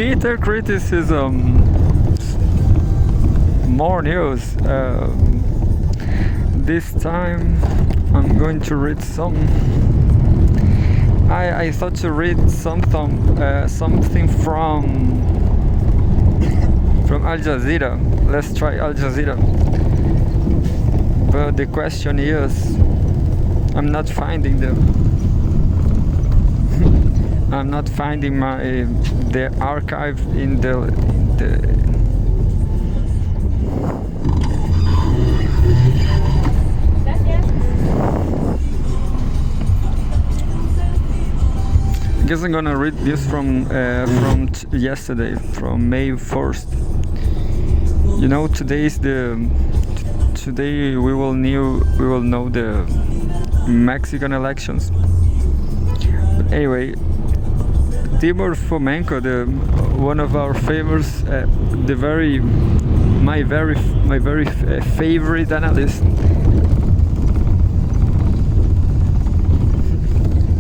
bitter criticism. More news. This time I'm going to read some. I thought to read something from Al Jazeera. Let's try Al Jazeera. But the question is, I'm not finding them. I'm not finding the archive in the I guess I'm gonna read this from yesterday, from May 1st. You know, today we will know the Mexican elections. But anyway, Timur Fomenko, one of our famous, my very favorite analyst.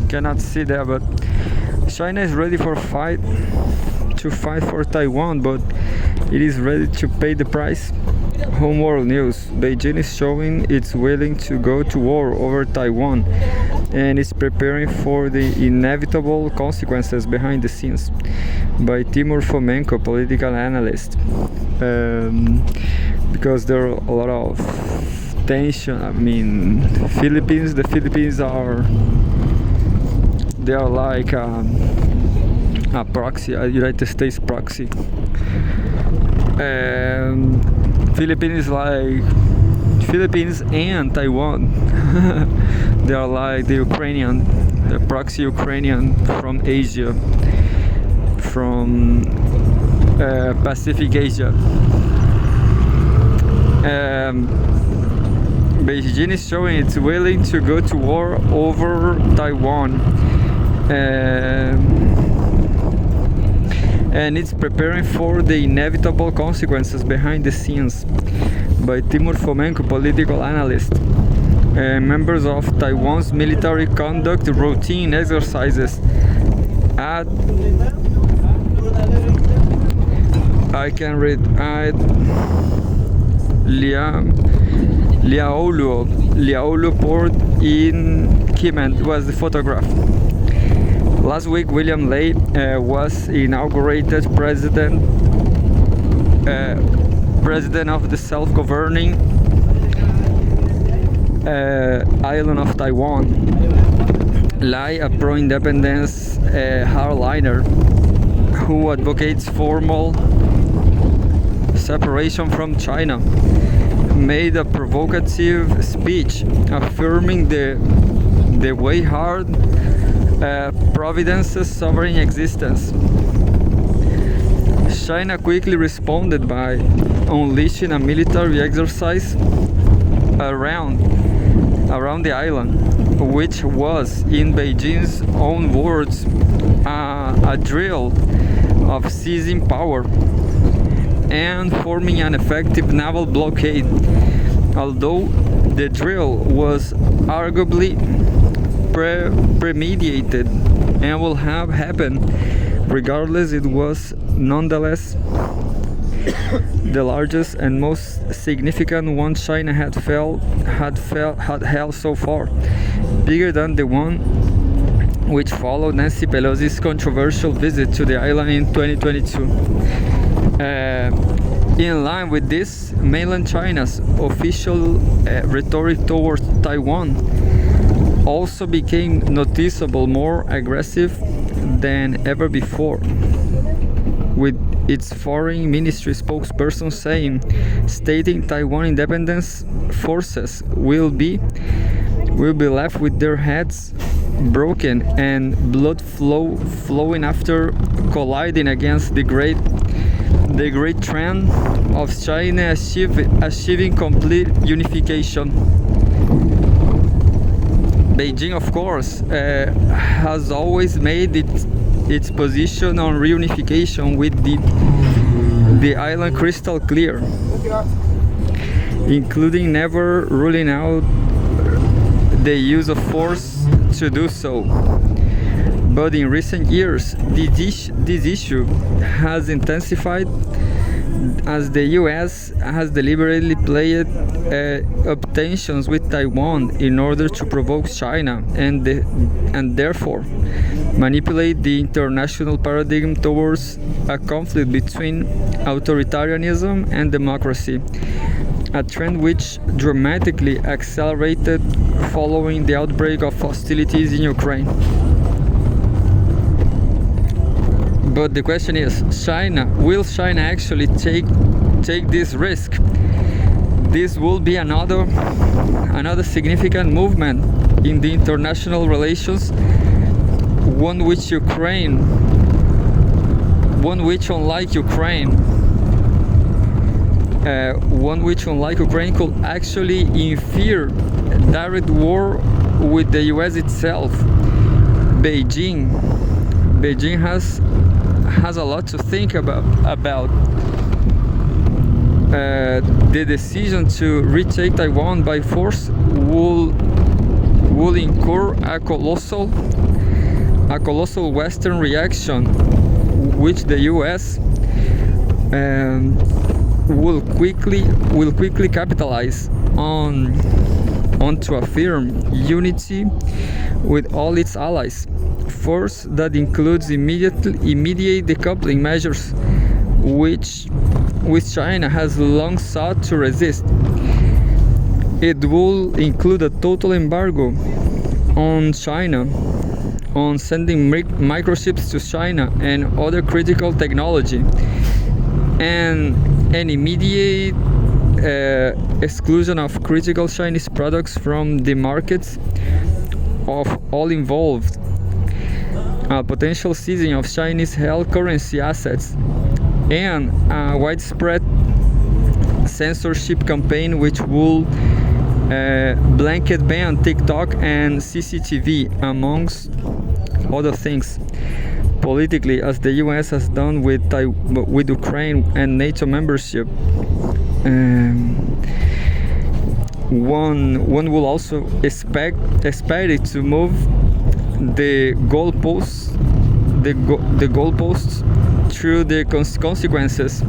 Cannot see there, but China is ready to fight for Taiwan, but it is ready to pay the price. Home World News: Beijing is showing it's willing to go to war over Taiwan and is preparing for the inevitable consequences behind the scenes. By Timur Fomenko, political analyst. Because there are a lot of tension. I mean, the Philippines are like a proxy, a United States proxy. Philippines and Taiwan. They are like the proxy Ukrainian from Asia, from Pacific Asia. Beijing is showing it's willing to go to war over Taiwan. And it's preparing for the inevitable consequences behind the scenes. By Timur Fomenko, political analyst. Members of Taiwan's military conduct routine exercises at Liaolu port in Kimen was the photograph. Last week, William Ley was inaugurated president of the self-governing island of Taiwan. Lai, a pro-independence hardliner who advocates formal separation from China, made a provocative speech affirming the way hard Providence's sovereign existence. China quickly responded by unleashing a military exercise around the island, which was, in Beijing's own words, a drill of seizing power and forming an effective naval blockade. Although the drill was arguably premeditated and will have happened regardless, it was nonetheless the largest and most significant one China had held so far, bigger than the one which followed Nancy Pelosi's controversial visit to the island in 2022. In line with this, mainland China's official rhetoric towards Taiwan also became noticeably more aggressive than ever before, with its foreign ministry spokesperson stating Taiwan independence forces will be left with their heads broken and blood flowing after colliding against the great trend of China achieving complete unification. Beijing, of course, has always made its position on reunification with the island crystal clear, including never ruling out the use of force to do so. But in recent years, this issue has intensified as the US has deliberately played up tensions with Taiwan in order to provoke China and therefore manipulate the international paradigm towards a conflict between authoritarianism and democracy, a trend which dramatically accelerated following the outbreak of hostilities in Ukraine. But the question is, will China actually take this risk? This will be another significant movement in the international relations, one which unlike Ukraine could actually infer direct war with the US itself. Beijing has a lot to think about. The decision to retake Taiwan by force will incur a colossal Western reaction, which the US will quickly capitalize on to affirm unity with all its allies. Force that includes immediate decoupling measures, which China has long sought to resist. It will include a total embargo on China, on sending microchips to China and other critical technology, and an immediate exclusion of critical Chinese products from the markets of all involved. A potential seizing of Chinese held currency assets, and a widespread censorship campaign which will blanket ban TikTok and CCTV, amongst other things. Politically, as the US has done with Ukraine and NATO membership, one will also expect it to move the goalposts through the consequences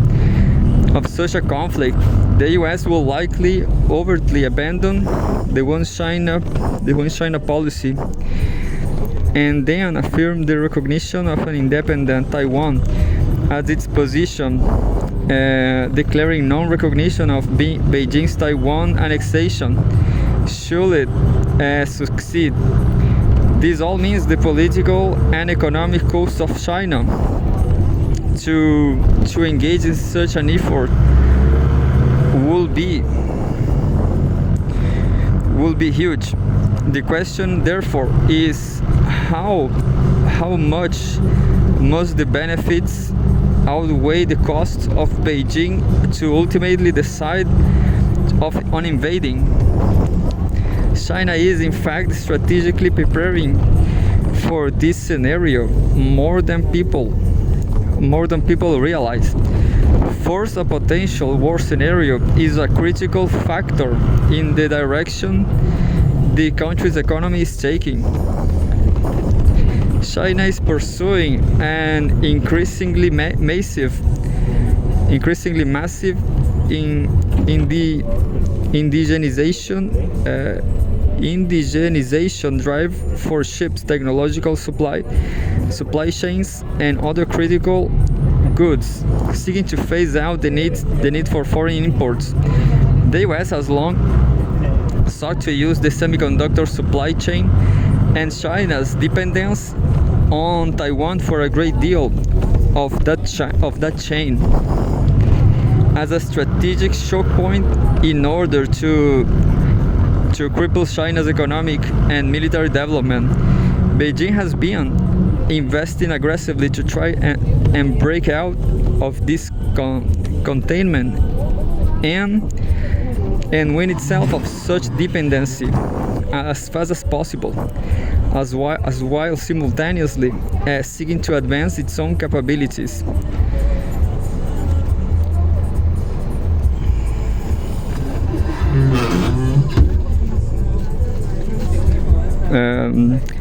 of such a conflict. The US will likely overtly abandon the One China policy, and then affirm the recognition of an independent Taiwan as its position, declaring non-recognition of Beijing's Taiwan annexation should it succeed. This all means the political and economic cost of China to engage in such an effort will be huge. The question, therefore, is how much must the benefits outweigh the cost of Beijing to ultimately decide on invading? China is in fact strategically preparing for this scenario more than people realize. First, a potential war scenario is a critical factor in the direction the country's economy is taking. China is pursuing an increasingly massive indigenization drive for ships, technological supply chains, and other critical goods, seeking to phase out the need for foreign imports. The US has long sought to use the semiconductor supply chain and China's dependence on Taiwan for a great deal of that chain as a strategic choke point in order to cripple China's economic and military development. Beijing has been investing aggressively to try and break out of this containment and win itself of such dependency as fast as possible, as while simultaneously seeking to advance its own capabilities.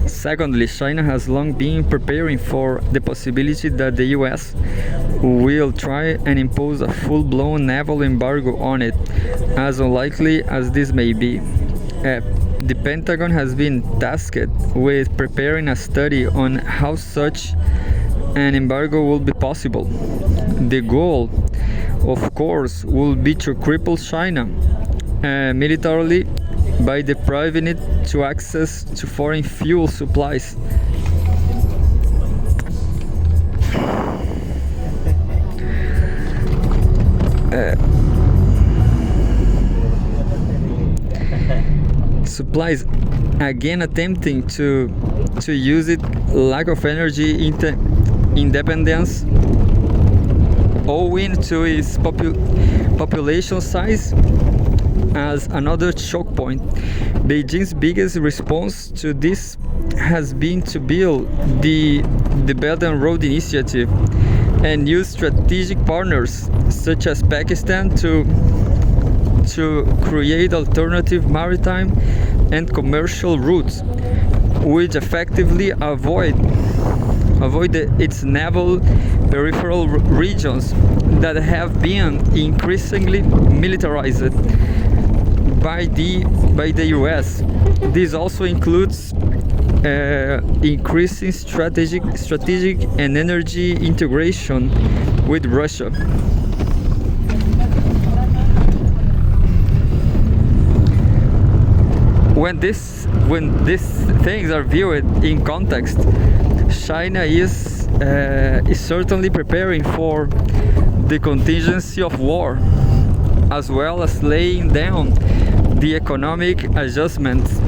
Secondly, China has long been preparing for the possibility that the US will try and impose a full-blown naval embargo on it, as unlikely as this may be. The Pentagon has been tasked with preparing a study on how such an embargo will be possible. The goal, of course, will be to cripple China militarily by depriving it to access to foreign fuel supplies. Supplies, again attempting to use it lack of energy independence owing to its population size as another choke point. Beijing's biggest response to this has been to build the Belt and Road Initiative and use strategic partners such as Pakistan to create alternative maritime and commercial routes which effectively avoid its naval peripheral regions that have been increasingly militarized by the US. This also includes increasing strategic and energy integration with Russia. When these things are viewed in context, China is certainly preparing for the contingency of war, as well as laying down the economic adjustments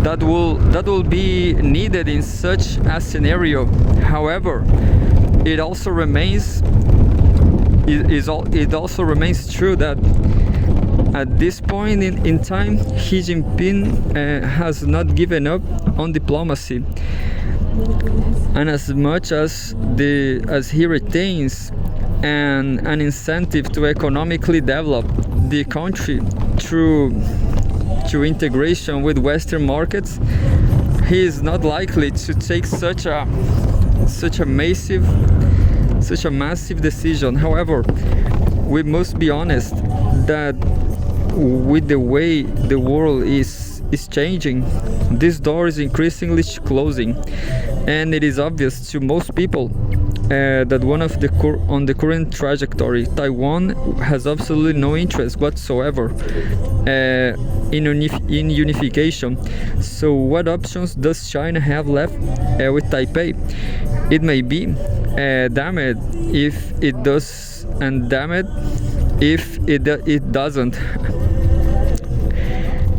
that will be needed in such a scenario. However, it also remains true that at this point in time, Xi Jinping has not given up on diplomacy, and as much as he retains an incentive to economically develop the country through integration with Western markets, he is not likely to take such a massive decision. However, we must be honest that with the way the world is changing, this door is increasingly closing, and it is obvious to most people that on the current trajectory, Taiwan has absolutely no interest whatsoever in unification. So what options does China have left with Taipei? It may be damned if it does, and damned if it doesn't.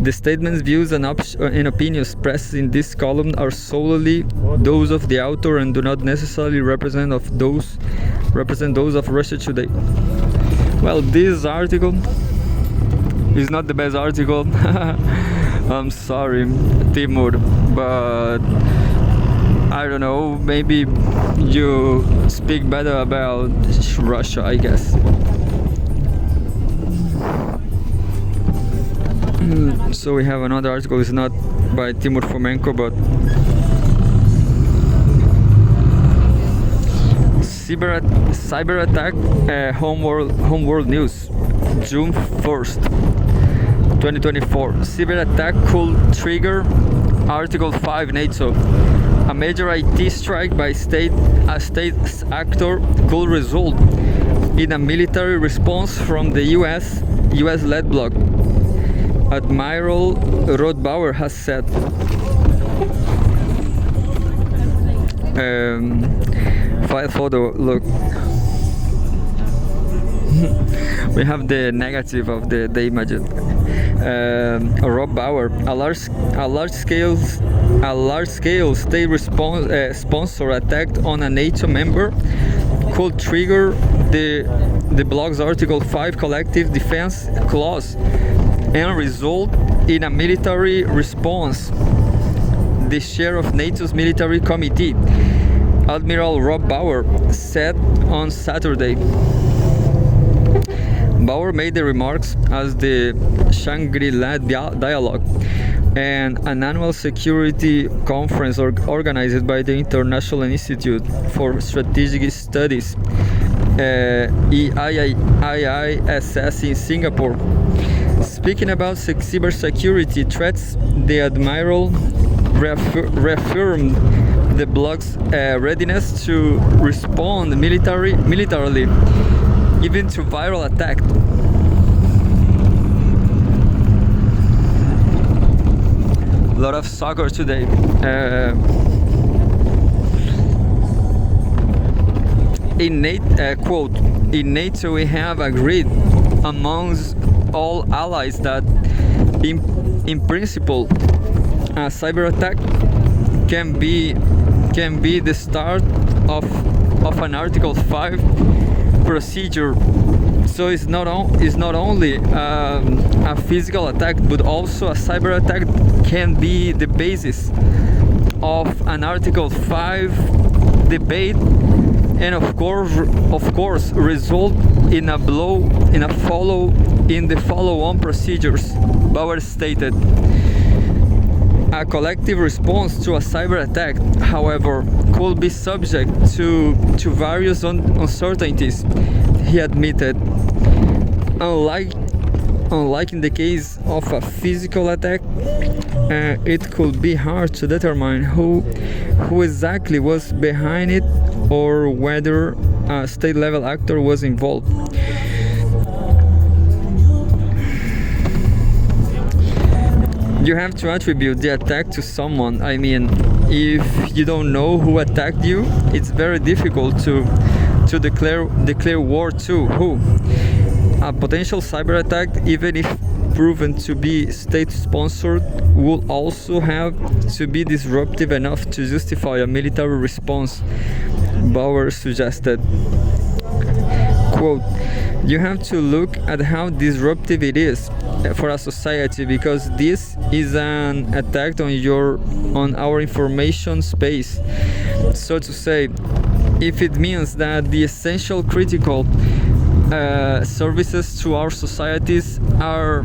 The statements, views, and opinions expressed in this column are solely those of the author and do not necessarily represent those of Russia Today. Well, this article is not the best article. I'm sorry, Timur, but I don't know. Maybe you speak better about Russia, I guess. So we have another article. It's not by Timur Fomenko, but cyber attack. Homeworld News, June 1st, 2024. Cyber attack could trigger Article 5 NATO. A major IT strike by a state actor could result in a military response from the US-led bloc, Admiral Rothbauer has said. File photo, look. We have the negative of the image. Rothbauer, a large scale state sponsor attack on a NATO member could trigger the bloc's Article 5 collective defense clause and result in a military response, the chair of NATO's military committee, Admiral Rob Bauer, said on Saturday. Bauer made the remarks as the Shangri-La dialogue and an annual security conference organized by the International Institute for Strategic Studies, EIISS in Singapore. Speaking about cybersecurity threats, the Admiral reaffirmed the blog's readiness to respond militarily, even to viral attack. A lot of soccer today. Quote, in NATO we have agreed amongst all allies that in principle a cyber attack can be the start of an Article 5 procedure. So it's not only a physical attack, but also a cyber attack can be the basis of an Article 5 debate, and of course result in the follow-on procedures. Bauer stated. A collective response to a cyber attack, however, could be subject to various uncertainties, he admitted. Unlike in the case of a physical attack, it could be hard to determine who exactly was behind it or whether a state-level actor was involved. You have to attribute the attack to someone. I mean, if you don't know who attacked you, it's very difficult to declare war to who. A potential cyber attack, even if proven to be state-sponsored, will also have to be disruptive enough to justify a military response, Bauer suggested. Quote, you have to look at how disruptive it is for a society, because this is an attack on our information space. So to say, if it means that the essential critical services to our societies are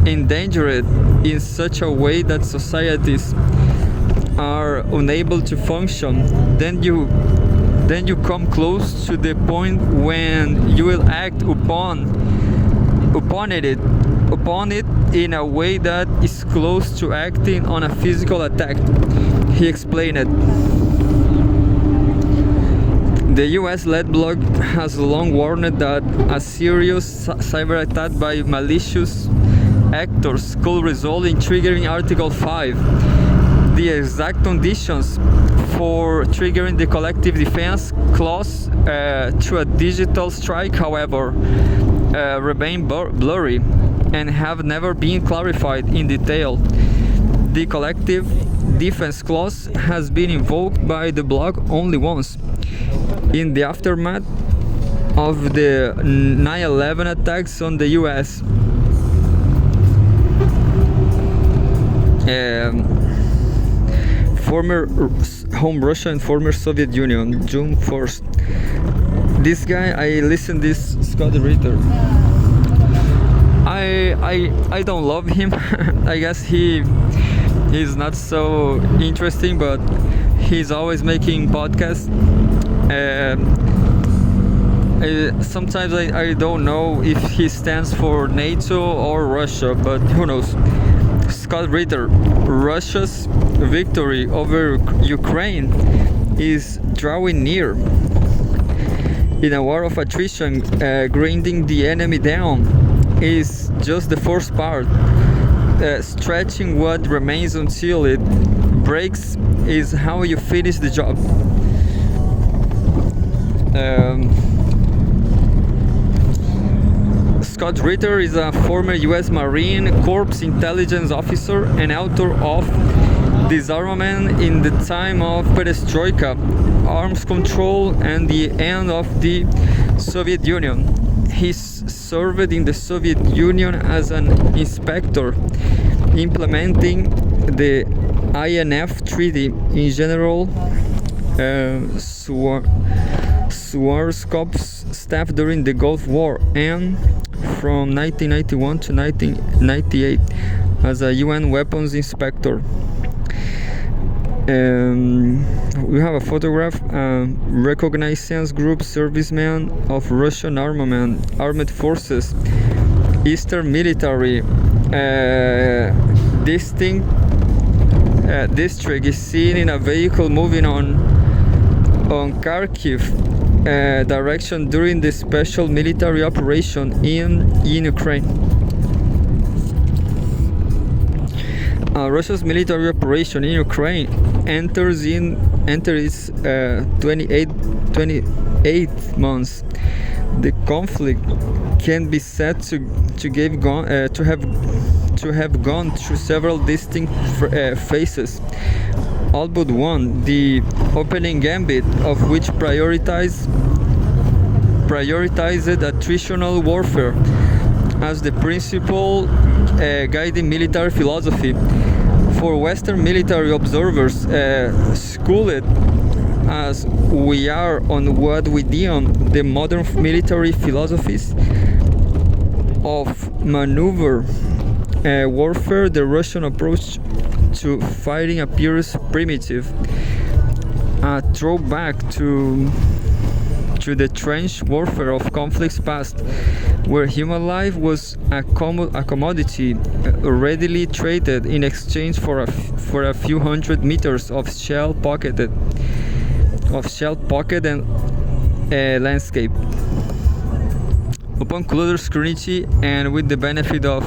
endangered in such a way that societies are unable to function, then you come close to the point when you will act upon it in a way that is close to acting on a physical attack, he explained it. The US-led blog has long warned that a serious cyber attack by malicious actors could result in triggering Article 5. The exact conditions for triggering the collective defense clause through a digital strike, however, remain blurry and have never been clarified in detail. The collective defense clause has been invoked by the blog only once, in the aftermath of the 9/11 attacks on the US. Former home Russia and former Soviet Union, June 1st. This guy, I listened this Scott Ritter. I don't love him. I guess he's not so interesting, but he's always making podcasts. Sometimes I don't know if he stands for NATO or Russia, but who knows. Scott Ritter, Russia's victory over Ukraine is drawing near. In a war of attrition, grinding the enemy down is just the first part. Stretching what remains until it breaks is how you finish the job. Scott Ritter is a former US Marine Corps intelligence officer and author of Disarmament in the Time of Perestroika, Arms Control and the End of the Soviet Union. He served in the Soviet Union as an inspector, implementing the INF Treaty in General Schwarzkopf's staff during the Gulf War, and from 1991 to 1998 as a UN weapons inspector. We have a photograph, reconnaissance group serviceman of Russian armed forces, Eastern military district is seen in a vehicle moving on Kharkiv direction during the special military operation in Ukraine. Russia's military operation in Ukraine enters its 28th months. The conflict can be said to have gone through several distinct phases, all but one, the opening gambit of which prioritized attritional warfare as the principal guiding military philosophy. For Western military observers, schooled as we are on what we deem the modern military philosophies of maneuver warfare, the Russian approach to fighting appears primitive, a throwback to the trench warfare of conflicts past, where human life was a commodity readily traded in exchange for a few hundred meters of shell pocket and landscape. Upon closer scrutiny and with the benefit of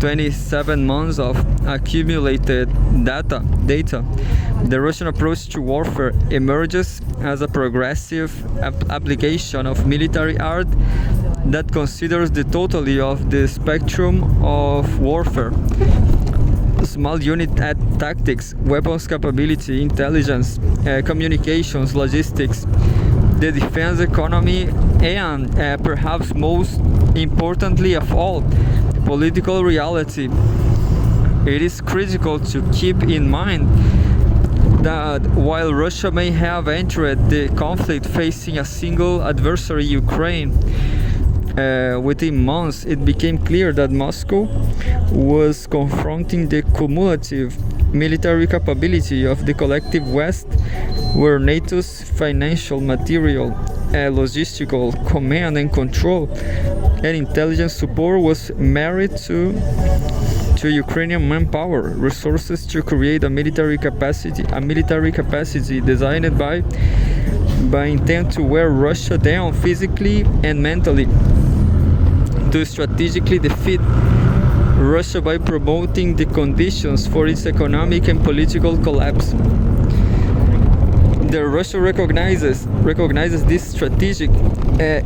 27 months of accumulated data, the Russian approach to warfare emerges as a progressive application of military art that considers the totality of the spectrum of warfare: small unit tactics, weapons capability, intelligence, communications, logistics, the defense economy, and perhaps most importantly of all, political reality. It is critical to keep in mind that while Russia may have entered the conflict facing a single adversary, Ukraine, within months it became clear that Moscow was confronting the cumulative military capability of the collective West, where NATO's financial, material, logistical, command and control and intelligence support was married to Ukrainian manpower resources to create a military capacity designed by intent to wear Russia down physically and mentally, to strategically defeat Russia by promoting the conditions for its economic and political collapse. The Russia recognizes this strategic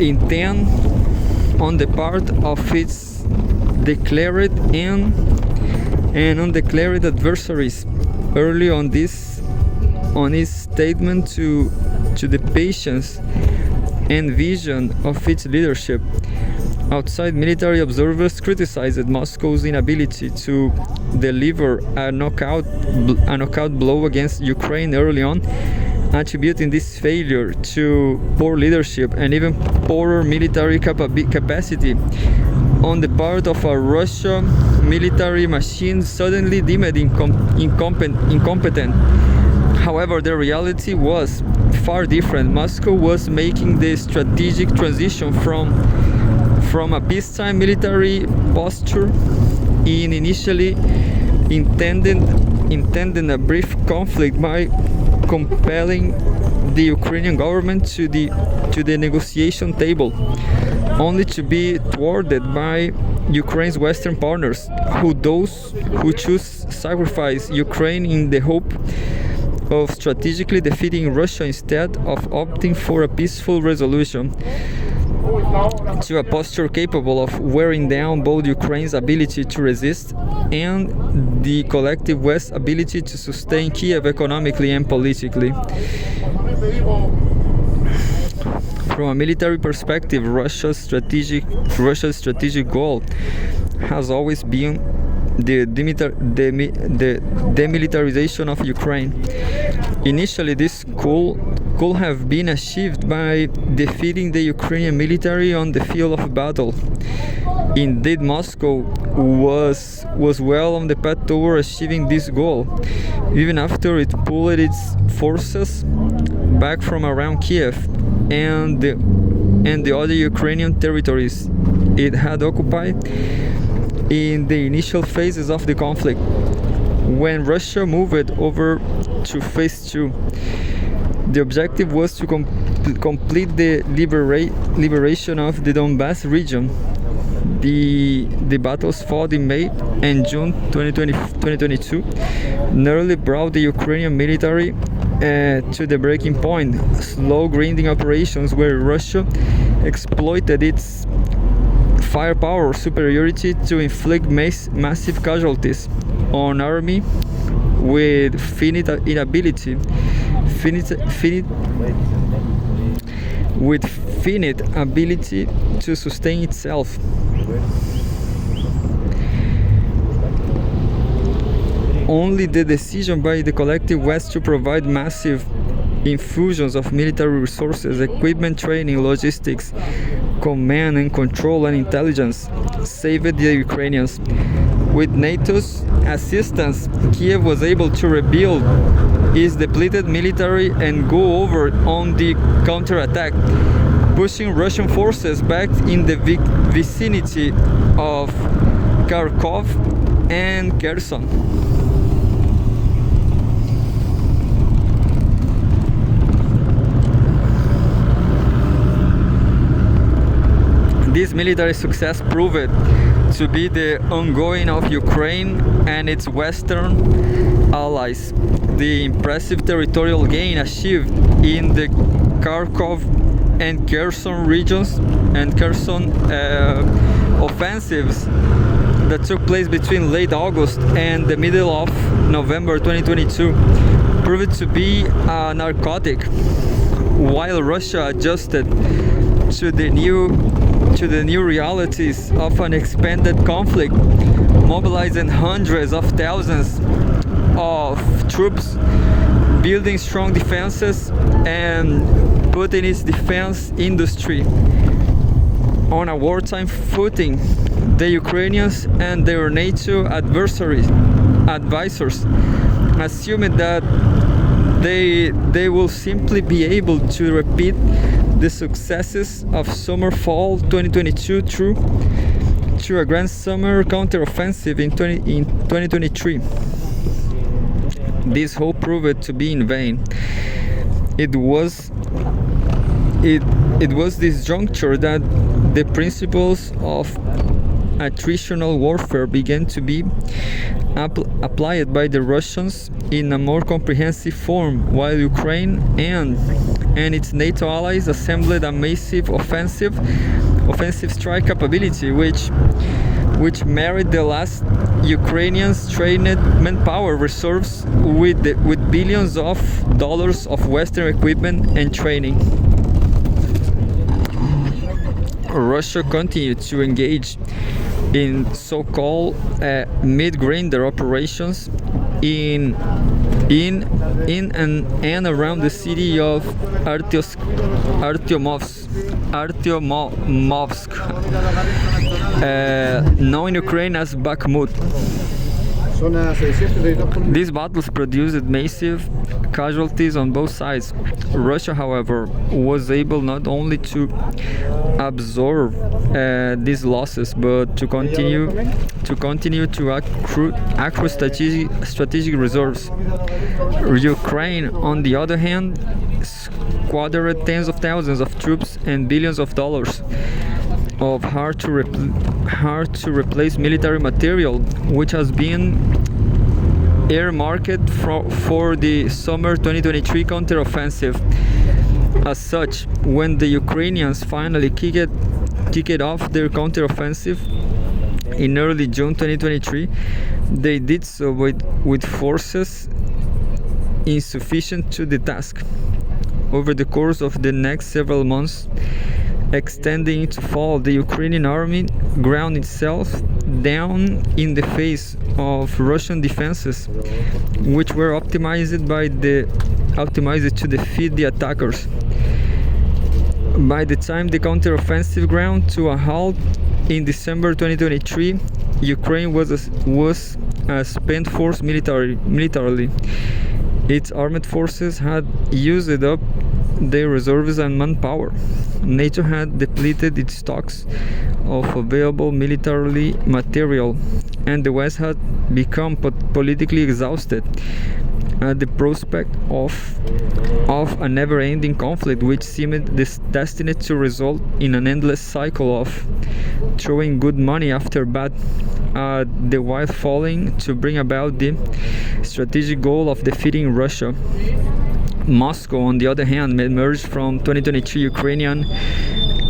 intent on the part of its declared and undeclared adversaries early on its statement to the patience and vision of its leadership. Outside military observers criticized Moscow's inability to deliver a knockout blow against Ukraine early on, attributing this failure to poor leadership and even poorer military capacity on the part of a Russian military machine suddenly deemed incompetent. However, the reality was far different. Moscow was making the strategic transition from a peacetime military posture in initially intending a brief conflict by compelling the Ukrainian government to the negotiation table, only to be thwarted by Ukraine's Western partners, who choose sacrifice Ukraine in the hope of strategically defeating Russia instead of opting for a peaceful resolution, to a posture capable of wearing down both Ukraine's ability to resist and the collective West's ability to sustain Kiev economically and politically. From a military perspective, Russia's strategic goal has always been the demilitarization of Ukraine. Initially, this could have been achieved by defeating the Ukrainian military on the field of battle. Indeed, Moscow was well on the path toward achieving this goal, even after it pulled its forces back from around Kiev and the other Ukrainian territories it had occupied in the initial phases of the conflict. When Russia moved over to phase 2, the objective was to complete the liberation of the Donbass region. The battles fought in May and June 2022 nearly brought the Ukrainian military to the breaking point. Slow grinding operations where Russia exploited its firepower superiority to inflict massive casualties on army with finite ability to sustain itself. Only the decision by the collective West to provide massive infusions of military resources, equipment, training, logistics, command and control, and intelligence saved the Ukrainians. With NATO's assistance, Kiev was able to rebuild its depleted military and go over on the counterattack, pushing Russian forces back in the vicinity of Kharkov and Kherson. This military success proved to be the ongoing of Ukraine and its Western allies. The impressive territorial gain achieved in the Kharkov and Kherson regions and Kherson offensives that took place between late August and the middle of November 2022 proved to be a narcotic, while Russia adjusted to the new realities of an expanded conflict, mobilizing hundreds of thousands of troops, building strong defenses, and putting its defense industry on a wartime footing. The Ukrainians and their NATO advisors assumed that they will simply be able to repeat the successes of summer-fall 2022 through a grand summer counteroffensive in 2023. This hope proved to be in vain. It was this juncture that the principles of attritional warfare began to be applied by the Russians in a more comprehensive form, while Ukraine and its NATO allies assembled a massive offensive strike capability, which married the last Ukrainians' trained manpower reserves with billions of dollars of Western equipment and training. Russia continued to engage in so-called mid-grinder operations in and around the city of Artyomovsk, known in Ukraine as Bakhmut. These battles produced massive casualties on both sides. Russia, however, was able not only to absorb these losses, but to continue to accrue strategic reserves. Ukraine, on the other hand, squandered tens of thousands of troops and billions of dollars of hard to replace military material, which has been earmarked for the summer 2023 counteroffensive. As such, when the Ukrainians finally kicked off their counteroffensive in early June 2023, they did so with forces insufficient to the task. Over the course of the next several months, extending into fall, the Ukrainian army ground itself down in the face of Russian defenses, which were optimized to defeat the attackers. By the time the counteroffensive ground to a halt in December 2023, Ukraine was a spent force militarily. Its armed forces had used up their reserves and manpower. NATO had depleted its stocks of available military material, and the West had become politically exhausted at the prospect of a never-ending conflict which seemed destined to result in an endless cycle of throwing good money after bad, the while failing to bring about the strategic goal of defeating Russia. Moscow, on the other hand, emerged from 2023 Ukrainian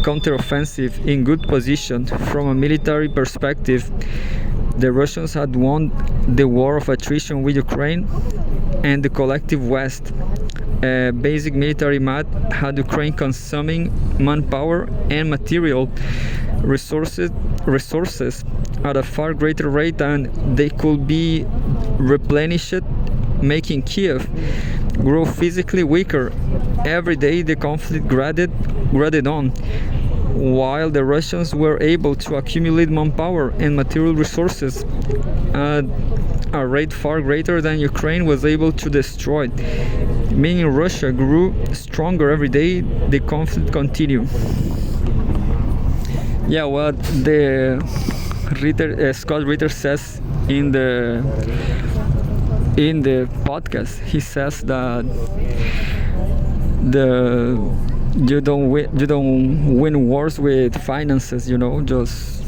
counteroffensive in good position. From a military perspective, the Russians had won the war of attrition with Ukraine, and the collective West, basic military might, had Ukraine consuming manpower and material resources at a far greater rate than they could be replenished, making Kiev grow physically weaker. Every day the conflict graded on, while the Russians were able to accumulate manpower and material resources at a rate far greater than Ukraine was able to destroy. Meaning Russia grew stronger every day, the conflict continued. Yeah, what the Scott Ritter says in the podcast, he says that you don't win wars with finances, just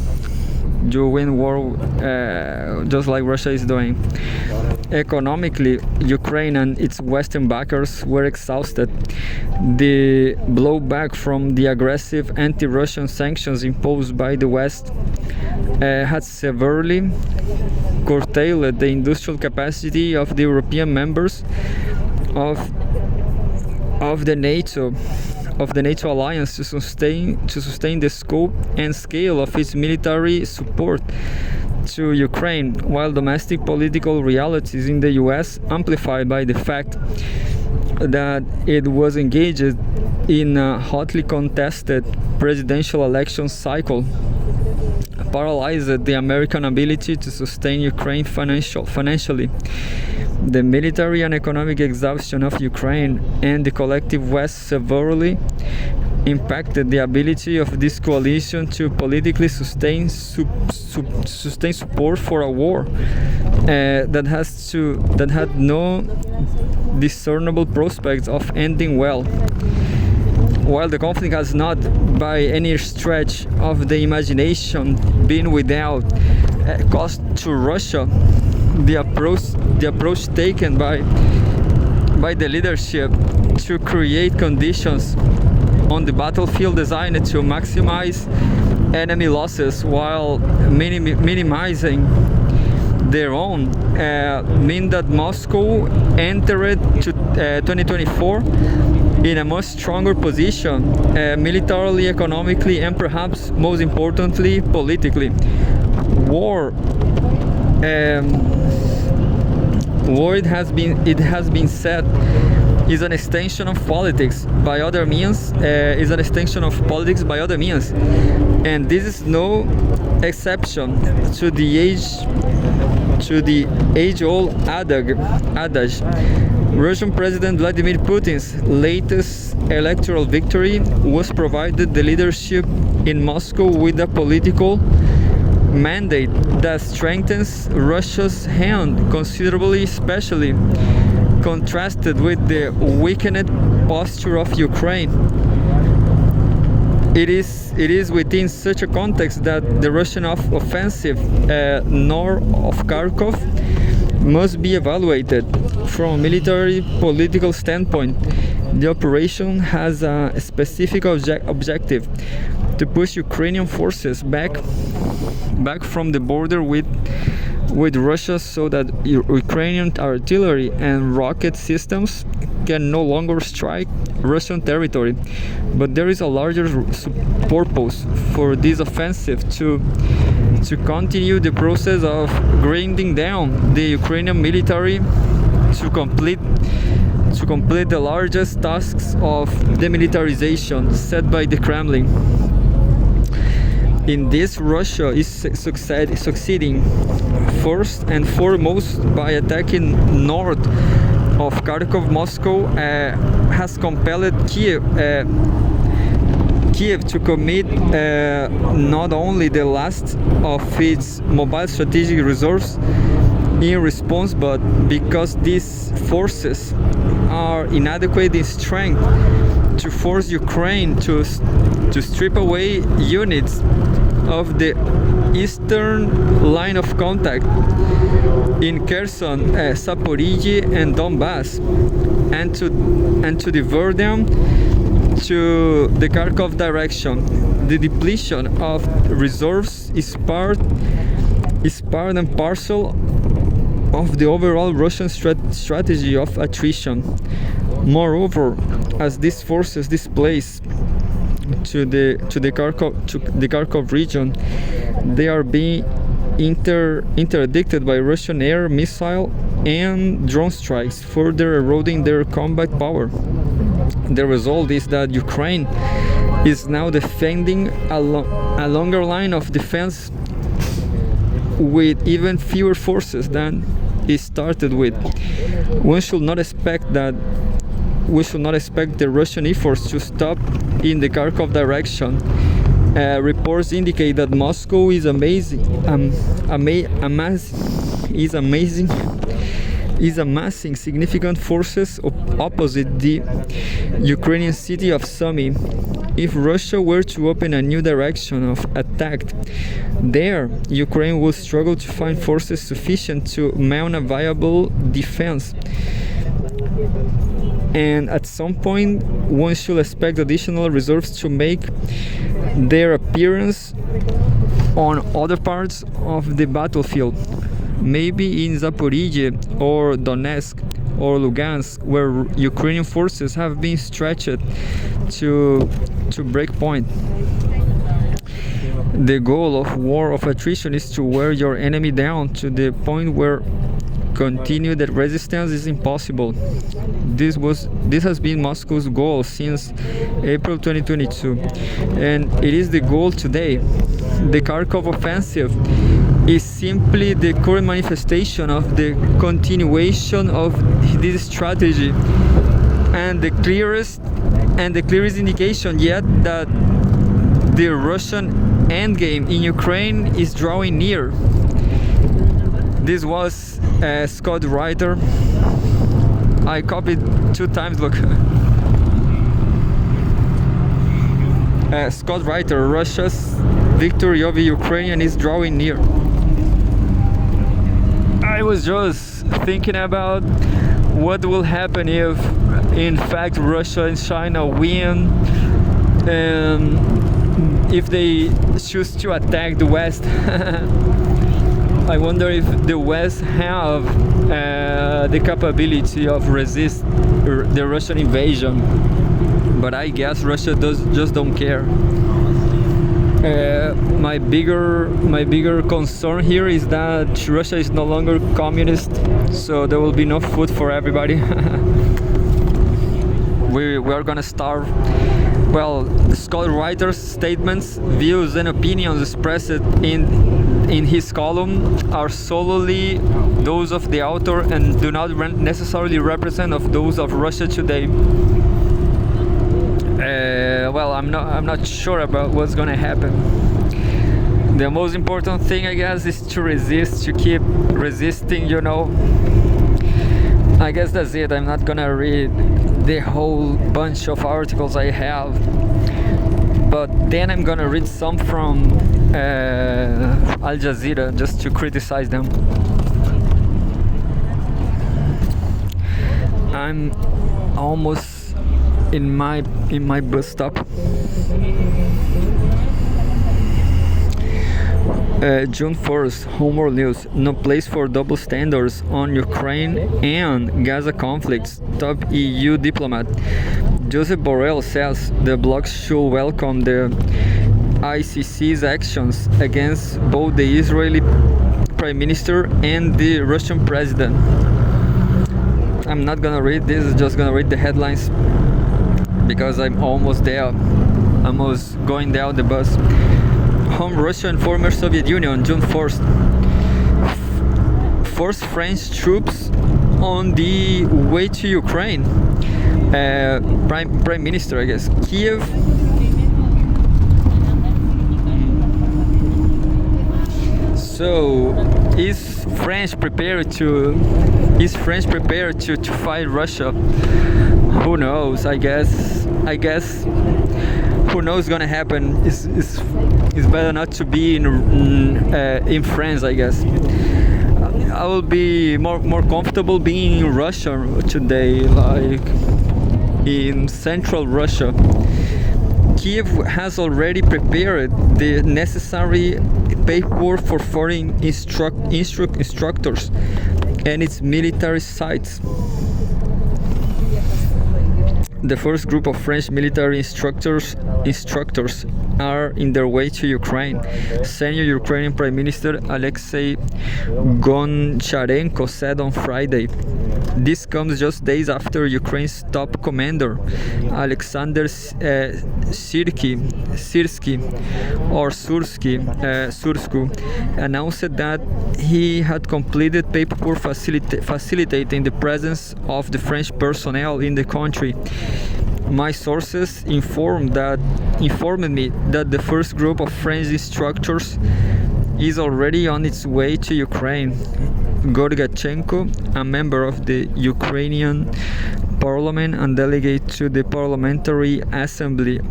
you win war just like Russia is doing. Economically, Ukraine and its Western backers were exhausted. The blowback from the aggressive anti-Russian sanctions imposed by the West had severely curtailed the industrial capacity of the European members of the NATO alliance to sustain the scope and scale of its military support to Ukraine, while domestic political realities in the US, amplified by the fact that it was engaged in a hotly contested presidential election cycle, paralyzed the American ability to sustain Ukraine financially. The military and economic exhaustion of Ukraine and the collective West severely impacted the ability of this coalition to politically sustain support for a war that had no discernible prospects of ending well. While the conflict has not, by any stretch of the imagination, been without cost to Russia, the approach taken by the leadership to create conditions on the battlefield designed to maximize enemy losses while minimizing their own mean that Moscow entered 2024 in a much stronger position militarily, economically, and perhaps most importantly politically. War it has been said is an extension of politics by other means, and this is no exception to the age-old adage. Russian President Vladimir Putin's latest electoral victory was provided the leadership in Moscow with a political mandate that strengthens Russia's hand considerably, especially contrasted with the weakened posture of Ukraine. It is within such a context that the Russian offensive north of Kharkov must be evaluated from a military political standpoint. The operation has a specific objective: to push Ukrainian forces back from the border with Russia, so that Ukrainian artillery and rocket systems can no longer strike Russian territory. But there is a larger purpose for this offensive: to continue the process of grinding down the Ukrainian military to complete the largest tasks of demilitarization set by the Kremlin. In this, Russia is succeeding first and foremost by attacking north of Kharkov. Moscow has compelled Kiev to commit not only the last of its mobile strategic reserves in response, but because these forces are inadequate in strength to force Ukraine to strip away units of the eastern line of contact in Kherson, Zaporizhzhia and Donbass, and to divert them to the Kharkov direction. The depletion of reserves is part and parcel of the overall Russian strategy of attrition. Moreover, as these forces displace to the Kharkov region, they are being interdicted by Russian air, missile and drone strikes, further eroding their combat power. The result is that Ukraine is now defending a longer line of defense with even fewer forces than it started with. We should not expect the Russian efforts to stop in the Kharkov direction. Reports indicate that Moscow is amassing significant forces opposite the Ukrainian city of Sumy. If Russia were to open a new direction of attack there, Ukraine would struggle to find forces sufficient to mount a viable defense. And at some point, one should expect additional reserves to make their appearance on other parts of the battlefield, maybe in Zaporizhzhia or Donetsk or Lugansk, where Ukrainian forces have been stretched to break point. The goal of war of attrition is to wear your enemy down to the point where continued resistance is impossible. This has been Moscow's goal since April 2022, and it is the goal today. The Kharkov offensive is simply the current manifestation of the continuation of this strategy, and the clearest indication yet that the Russian endgame in Ukraine is drawing near. This was Scott Ritter. I copied 2 times, look. Scott Ritter, Russia's victory over Ukraine is drawing near. I was just thinking about what will happen if, in fact, Russia and China win, if they choose to attack the West. I wonder if the West have the capability of resist the Russian invasion, but I guess Russia just don't care. My bigger concern here is that Russia is no longer communist, so there will be no food for everybody. we are gonna starve. Well, Scott Ryder's statements, views and opinions expressed in his column are solely those of the author and do not necessarily represent of those of Russia today. Well, I'm not sure about what's gonna happen. The most important thing, I guess, is to resist, to keep resisting, you know. I guess that's it. I'm not gonna read the whole bunch of articles I have, but then I'm gonna read some from Al Jazeera just to criticize them. I'm almost in my bus stop. June 1st, Home World News. No place for double standards on Ukraine and Gaza conflicts. Top EU diplomat Josep Borrell says the bloc should welcome the ICC's actions against both the Israeli Prime Minister and the Russian President. I'm not gonna read this, just gonna read the headlines because I'm almost there. Almost going down the bus. home Russia and former Soviet Union, June 1st. Forced French troops on the way to Ukraine. Prime Minister, I guess. Kiev. So, is France prepared to fight Russia? Who knows? I guess who knows gonna happen. It's better not to be in France, I guess. I will be more comfortable being in Russia today, like in central Russia. Kiev has already prepared the necessary paperwork for foreign instructors and its military sites. The first group of French military instructors are in their way to Ukraine. Senior Ukrainian Prime Minister Alexei Goncharenko said on Friday. This comes just days after Ukraine's top commander, Alexander Syrsky, announced that he had completed paperwork facilitating the presence of the French personnel in the country. My sources informed me that the first group of French instructors is already on its way to Ukraine. Gorgachenko, a member of the Ukrainian parliament and delegate to the Parliamentary Assembly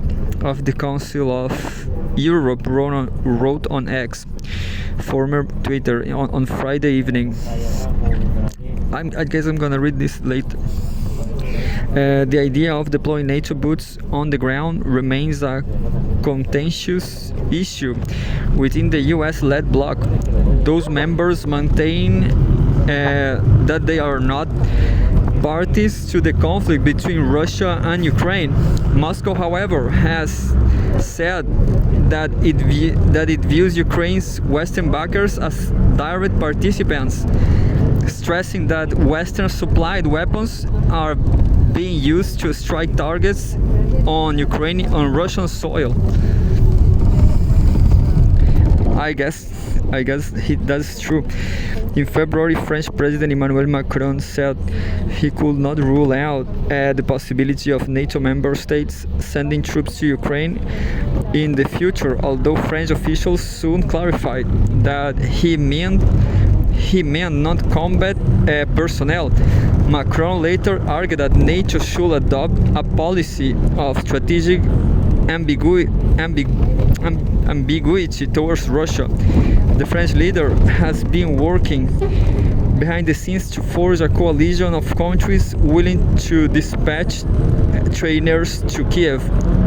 of the Council of Europe, wrote on X, former Twitter, on Friday evening. I guess I'm gonna read this later. The idea of deploying NATO boots on the ground remains a contentious issue within the US-led bloc. Those members maintain that they are not parties to the conflict between Russia and Ukraine. Moscow, however, has said that it views Ukraine's Western backers as direct participants, stressing that Western-supplied weapons are being used to strike targets on Russian soil. I guess that's true. In February, French President Emmanuel Macron said he could not rule out the possibility of NATO member states sending troops to Ukraine in the future, although French officials soon clarified that he meant not combat personnel. Macron later argued that NATO should adopt a policy of strategic ambiguity towards Russia. The French leader has been working behind the scenes to forge a coalition of countries willing to dispatch trainers to Kiev,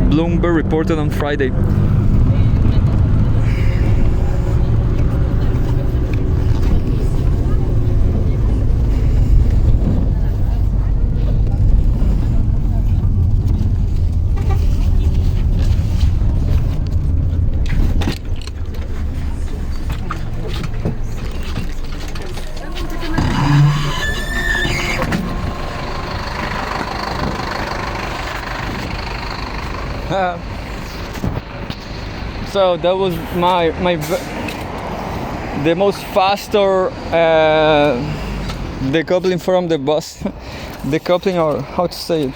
Bloomberg reported on Friday. So that was the most faster decoupling from the bus. Decoupling, or how to say it.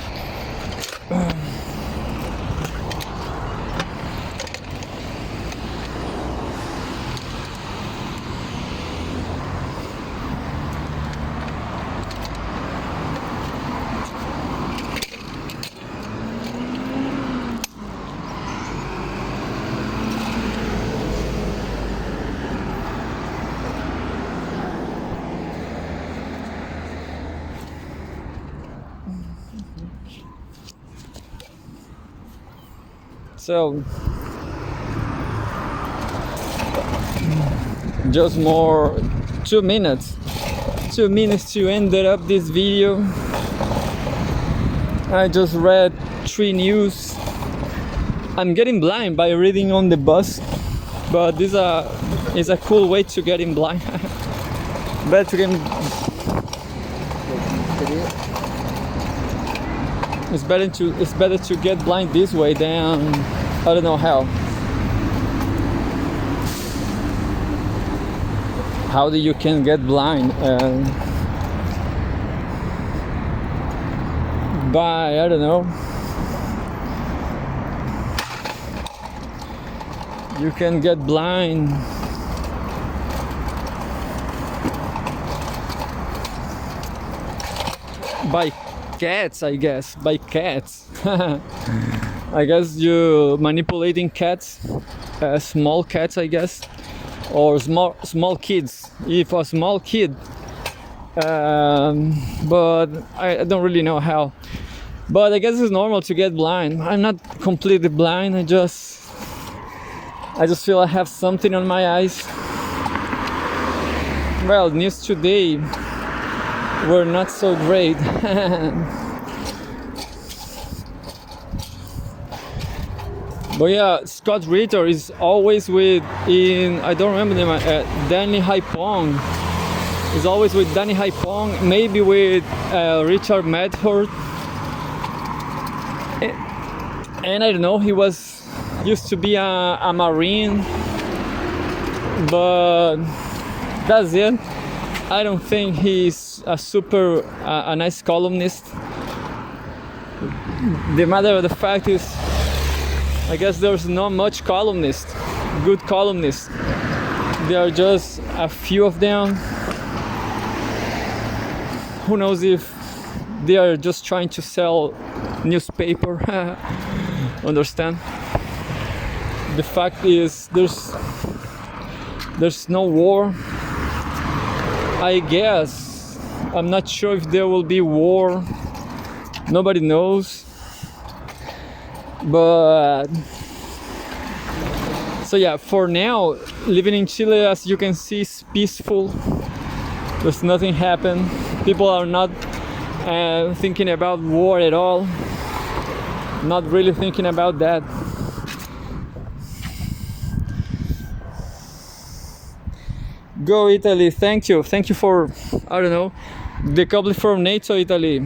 So just more 2 minutes to end up this video. I just read 3 news. I'm getting blind by reading on the bus, but this is a cool way to get in blind. It's better to get blind this way than I don't know how. how do you can get blind? By, I don't know, you can get blind by cats, I guess. By cats. I guess you manipulating cats, small cats, I guess, or small kids. If a small kid, but I don't really know how. But I guess it's normal to get blind. I'm not completely blind. I just feel I have something on my eyes. Well, news today were not so great. But yeah, Scott Ritter is always I don't remember the name, Danny Haipong. Is always with Danny Haipong, maybe with Richard Medford. And I don't know, he used to be a Marine, but that's it. I don't think he's a nice columnist. The matter of the fact is, I guess there's not much good columnists. There are just a few of them. Who knows if they are just trying to sell newspaper. Understand? The fact is, there's no war. I guess, I'm not sure if there will be war. Nobody knows. But so yeah, for now, living in Chile, as you can see, is peaceful. There's nothing happen. People are not thinking about war at all. Not really thinking about that. Go Italy! Thank you for, I don't know, decoupling from NATO, Italy.